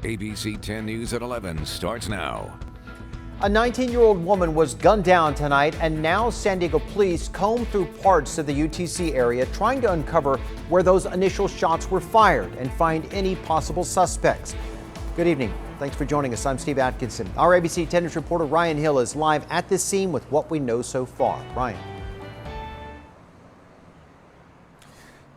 ABC 10 News at 11 starts now. A 19-year-old woman was gunned down tonight, and now San Diego police comb through parts of the UTC area trying to uncover where those initial shots were fired and find any possible suspects. Good evening. Thanks for joining us. I'm Steve Atkinson. Our ABC 10 News reporter Ryan Hill is live at the scene with what we know so far. Ryan.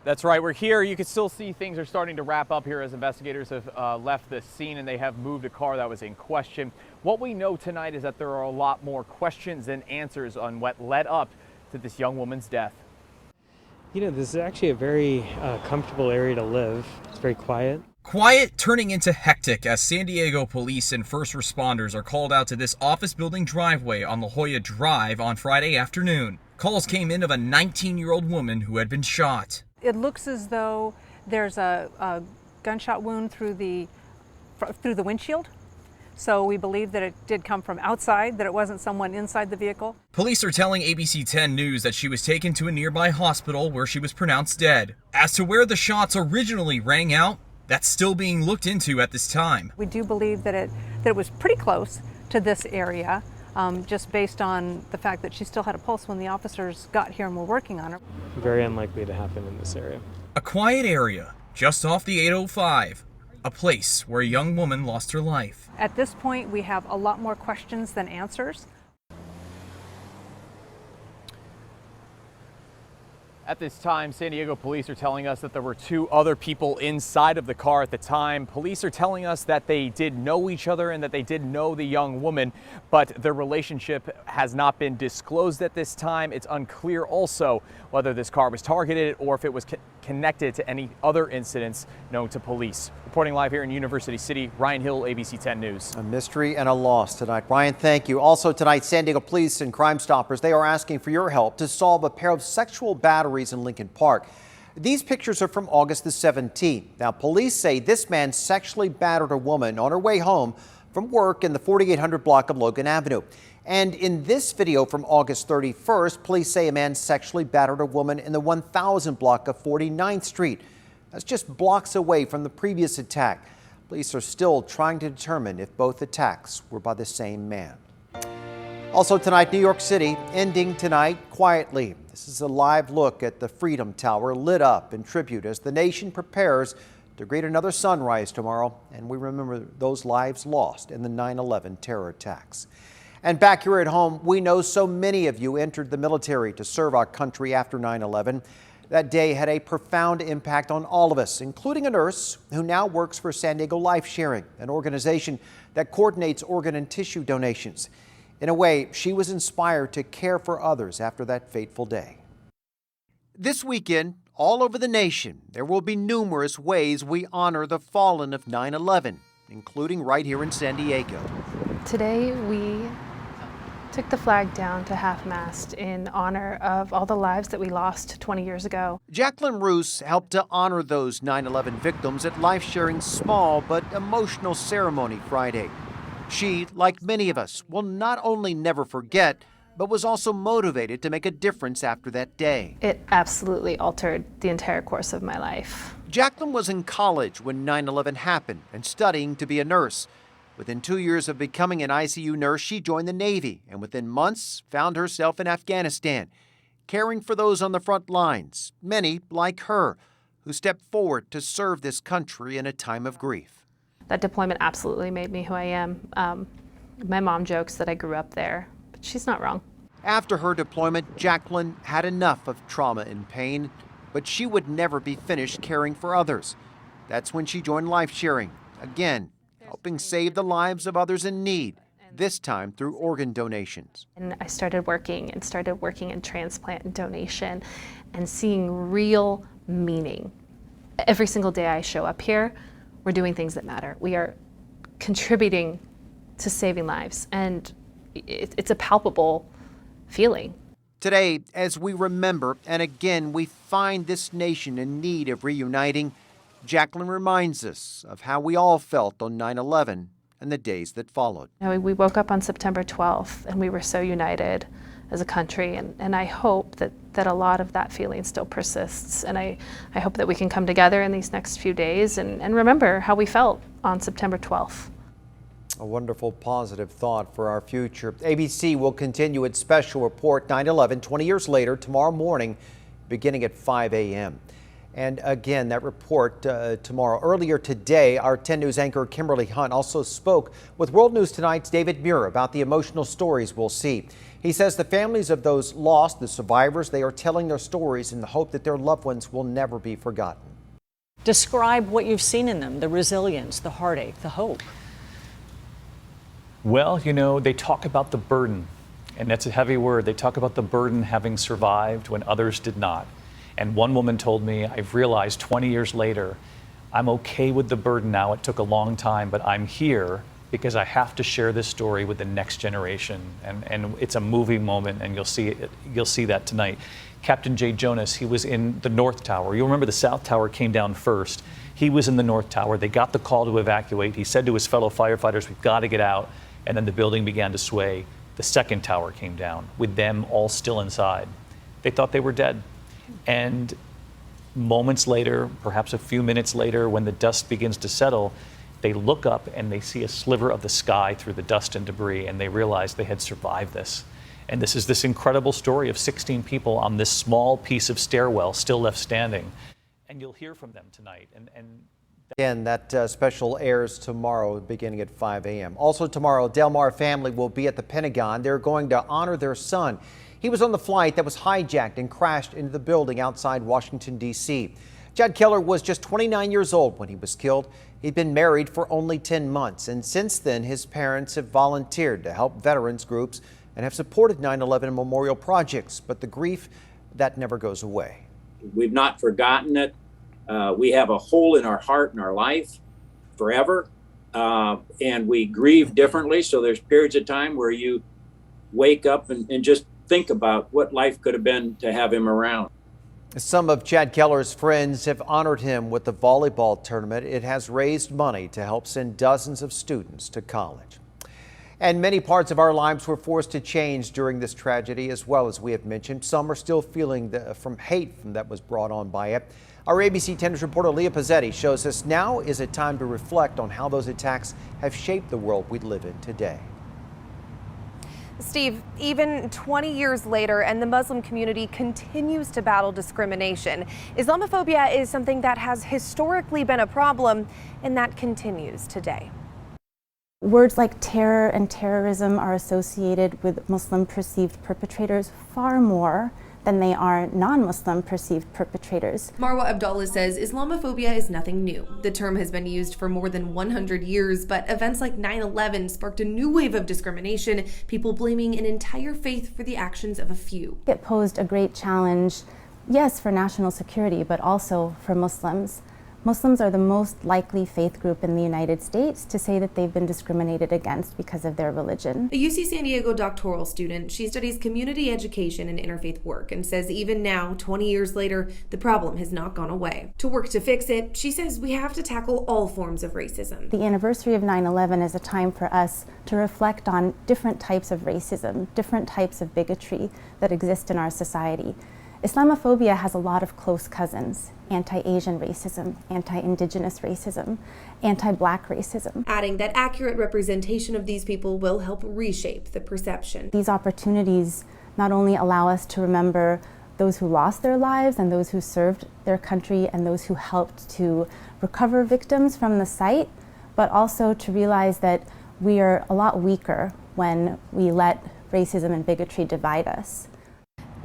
That's right. We're here. You can still see things are starting to wrap up here as investigators have left the scene and they have moved a car that was in question. What we know tonight is that there are a lot more questions than answers on what led up to this young woman's death. You know, this is actually a very comfortable area to live. It's very quiet. Quiet turning into hectic as San Diego police and first responders are called out to this office building driveway on La Jolla Drive on Friday afternoon. Calls came in of a 19-year-old woman who had been shot. It looks as though there's a gunshot wound through the windshield. So we believe that it did come from outside, that it wasn't someone inside the vehicle. Police are telling ABC 10 News that she was taken to a nearby hospital where she was pronounced dead. As to where the shots originally rang out, that's still being looked into at this time. We do believe that it was pretty close to this area, just based on the fact that she still had a pulse when the officers got here and were working on her. Very unlikely to happen in this area. A quiet area just off the 805, a place where a young woman lost her life. At this point, we have a lot more questions than answers. At this time, San Diego police are telling us that there were two other people inside of the car at the time. Police are telling us that they did know each other and that they did know the young woman, but their relationship has not been disclosed at this time. It's unclear also whether this car was targeted or if it was connected to any other incidents known to police. Reporting live here in University City, Ryan Hill, ABC 10 News. A mystery and a loss tonight. Ryan, thank you. Also tonight, San Diego police and Crime Stoppers, they are asking for your help to solve a pair of sexual batteries in Lincoln Park. These pictures are from August the 17th. Now, police say this man sexually battered a woman on her way home from work in the 4800 block of Logan Avenue. And in this video from August 31st, police say a man sexually battered a woman in the 1000 block of 49th Street. That's just blocks away from the previous attack. Police are still trying to determine if both attacks were by the same man. Also tonight, New York City ending tonight quietly. This is a live look at the Freedom Tower lit up in tribute as the nation prepares to greet another sunrise tomorrow, and we remember those lives lost in the 9/11 terror attacks. And back here at home, we know so many of you entered the military to serve our country after 9/11. That day had a profound impact on all of us, including a nurse who now works for San Diego Life Sharing, an organization that coordinates organ and tissue donations. In a way, she was inspired to care for others after that fateful day. This weekend, all over the nation, there will be numerous ways we honor the fallen of 9/11, including right here in San Diego. Today we took the flag down to half-mast in honor of all the lives that we lost 20 years ago. Jacqueline Roos helped to honor those 9/11 victims at Life Sharing's small but emotional ceremony Friday. She, like many of us, will not only never forget, but was also motivated to make a difference after that day. It absolutely altered the entire course of my life. Jacqueline was in college when 9/11 happened and studying to be a nurse. Within 2 years of becoming an ICU nurse, she joined the Navy and within months found herself in Afghanistan, caring for those on the front lines, many like her, who stepped forward to serve this country in a time of grief. That deployment absolutely made me who I am. My mom jokes that I grew up there, but she's not wrong. After her deployment, Jacqueline had enough of trauma and pain, but she would never be finished caring for others. That's when she joined Life Sharing, again, helping save the lives of others in need, this time through organ donations. And I started working in transplant and donation and seeing real meaning. Every single day I show up here, we're doing things that matter. We are contributing to saving lives, and it's a palpable feeling. Today, as we remember, and again, we find this nation in need of reuniting, Jacqueline reminds us of how we all felt on 9/11 and the days that followed. We woke up on September 12th, and we were so united as a country, and I hope that that a lot of that feeling still persists. And I hope that we can come together in these next few days and remember how we felt on September 12th. A wonderful positive thought for our future. ABC will continue its special report 9/11 20 years later tomorrow morning beginning at 5 a.m. And again, that report tomorrow. Earlier today, our 10 News anchor Kimberly Hunt also spoke with World News Tonight's David Muir about the emotional stories we'll see. He says the families of those lost, the survivors, they are telling their stories in the hope that their loved ones will never be forgotten. Describe what you've seen in them, the resilience, the heartache, the hope. Well, you know, they talk about the burden, and that's a heavy word. They talk about the burden having survived when others did not. And one woman told me, I've realized 20 years later, I'm okay with the burden now. It took a long time, but I'm here because I have to share this story with the next generation. And it's a moving moment, and you'll see that tonight. Captain Jay Jonas, he was in the North Tower. You'll remember the South Tower came down first. He was in the North Tower. They got the call to evacuate. He said to his fellow firefighters, we've got to get out. And then the building began to sway. The second tower came down with them all still inside. They thought they were dead. And moments later, perhaps a few minutes later, when the dust begins to settle, they look up and they see a sliver of the sky through the dust and debris, and they realize they had survived this. And this is this incredible story of 16 people on this small piece of stairwell still left standing. And you'll hear from them tonight. Again, that special airs tomorrow beginning at 5 a.m. Also tomorrow, Delmar family will be at the Pentagon. They're going to honor their son. He was on the flight that was hijacked and crashed into the building outside Washington, D.C. Chad Keller was just 29 years old when he was killed. He'd been married for only 10 months, and since then his parents have volunteered to help veterans groups and have supported 9/11 memorial projects, but the grief, that never goes away. We've not forgotten it. We have a hole in our heart and our life forever, and we grieve differently. So there's periods of time where you wake up and just think about what life could have been to have him around. Some of Chad Keller's friends have honored him with the volleyball tournament. It has raised money to help send dozens of students to college. And many parts of our lives were forced to change during this tragedy, as well as we have mentioned. Some are still feeling from hate that was brought on by it. Our ABC 10 News reporter Leah Pizzetti shows us now is a time to reflect on how those attacks have shaped the world we live in today. Steve, even 20 years later, and the Muslim community continues to battle discrimination. Islamophobia is something that has historically been a problem, and that continues today. Words like terror and terrorism are associated with Muslim perceived perpetrators far more than they are non-Muslim perceived perpetrators. Marwa Abdallah says Islamophobia is nothing new. The term has been used for more than 100 years, but events like 9/11 sparked a new wave of discrimination, people blaming an entire faith for the actions of a few. It posed a great challenge, yes, for national security, but also for Muslims. Muslims are the most likely faith group in the United States to say that they've been discriminated against because of their religion. A UC San Diego doctoral student, she studies community education and interfaith work and says even now, 20 years later, the problem has not gone away. To work to fix it, she says we have to tackle all forms of racism. The anniversary of 9/11 is a time for us to reflect on different types of racism, different types of bigotry that exist in our society. Islamophobia has a lot of close cousins: anti-Asian racism, anti-Indigenous racism, anti-Black racism. Adding that accurate representation of these people will help reshape the perception. These opportunities not only allow us to remember those who lost their lives and those who served their country and those who helped to recover victims from the site, but also to realize that we are a lot weaker when we let racism and bigotry divide us.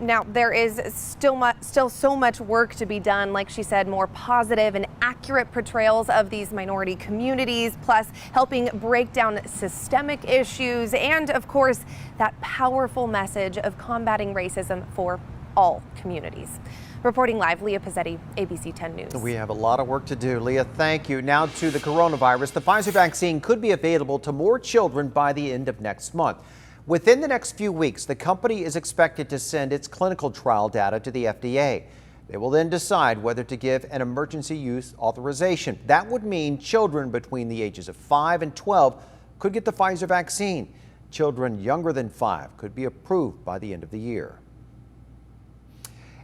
Now, there is still so much work to be done. Like she said, more positive and accurate portrayals of these minority communities, plus helping break down systemic issues, and of course, that powerful message of combating racism for all communities. Reporting live, Leah Pizzetti, ABC 10 News. We have a lot of work to do. Leah, thank you. Now to the coronavirus. The Pfizer vaccine could be available to more children by the end of next month. Within the next few weeks, the company is expected to send its clinical trial data to the FDA. They will then decide whether to give an emergency use authorization. That would mean children between the ages of 5 and 12 could get the Pfizer vaccine. Children younger than 5 could be approved by the end of the year.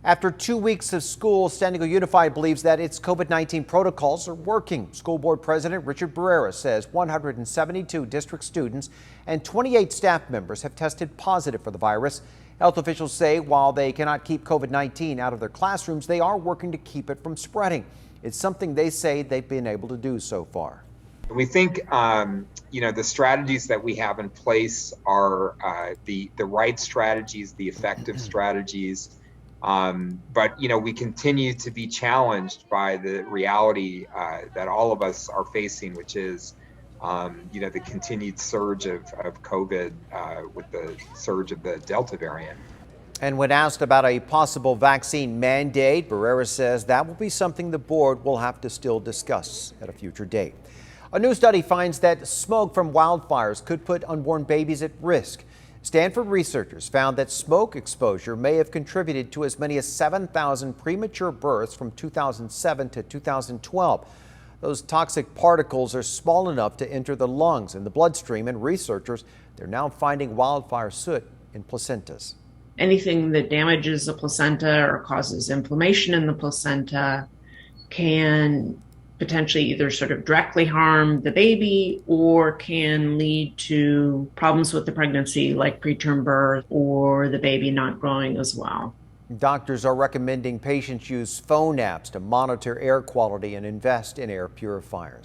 After 2 weeks of school, San Diego Unified believes that its COVID-19 protocols are working. School Board President Richard Barrera says 172 district students and 28 staff members have tested positive for the virus. Health officials say while they cannot keep COVID-19 out of their classrooms, they are working to keep it from spreading. It's something they say they've been able to do so far. We think, the strategies that we have in place are the right strategies, the effective strategies. But we continue to be challenged by the reality that all of us are facing, which is, the continued surge of COVID with the surge of the Delta variant. And when asked about a possible vaccine mandate, Barrera says that will be something the board will have to still discuss at a future date. A new study finds that smoke from wildfires could put unborn babies at risk. Stanford researchers found that smoke exposure may have contributed to as many as 7,000 premature births from 2007 to 2012. Those toxic particles are small enough to enter the lungs and the bloodstream, and researchers, they're now finding wildfire soot in placentas. Anything that damages the placenta or causes inflammation in the placenta can potentially either sort of directly harm the baby or can lead to problems with the pregnancy, like preterm birth or the baby not growing as well. Doctors are recommending patients use phone apps to monitor air quality and invest in air purifiers.